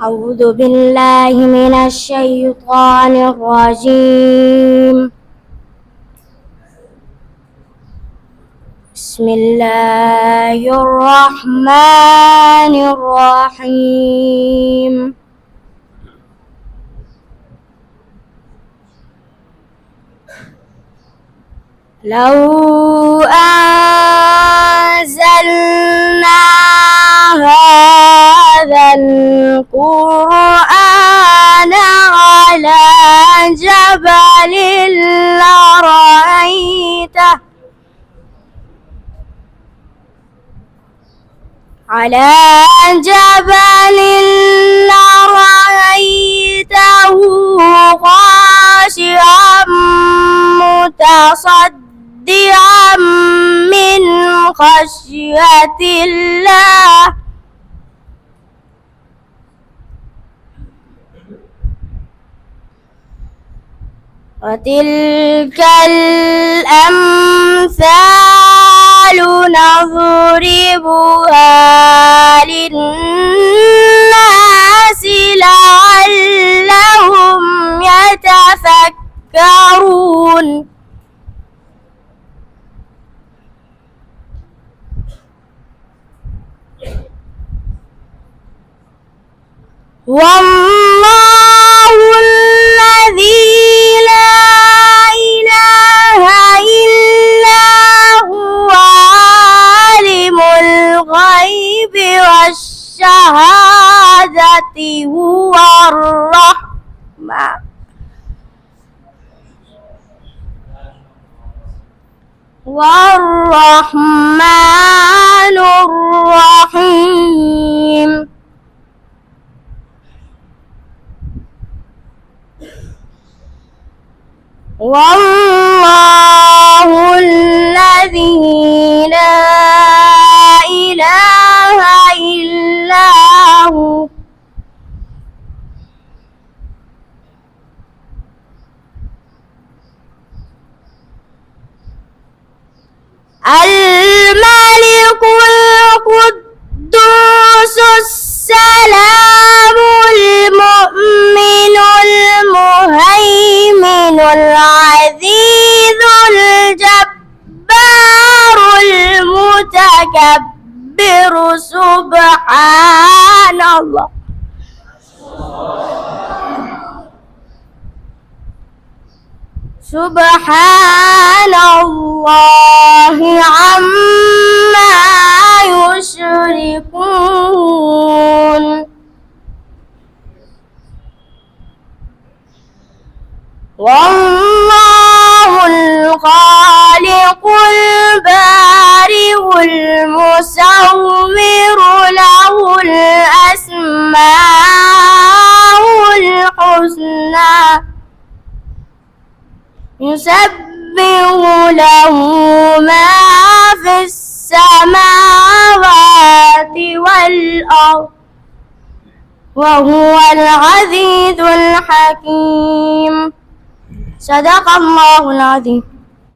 أعوذ بالله من الشيطان الرجيم. بسم الله الرحمن الرحيم. لو أنزلنا هذا القرآن على جبل لرأيته خاشعا متصدعا من خشية الله. وتلك الأمثال نضربها للناس لعلهم يتفكرون. والله الذي لا إله إلا هو عالم الغيب والشهادة هو الرحمن الرحيم. والله الذي لا إله إلا هو الملك القدوس السلام المؤمن المهيمن العزيز الجبار المتكبر. سبحان الله. سبحان الله عما يشركون. والله الخالق البارئ المصور له الأسماء الحسنى يسبح له ما في السماوات والأرض وهو العزيز الحكيم. صدق الله العظيم.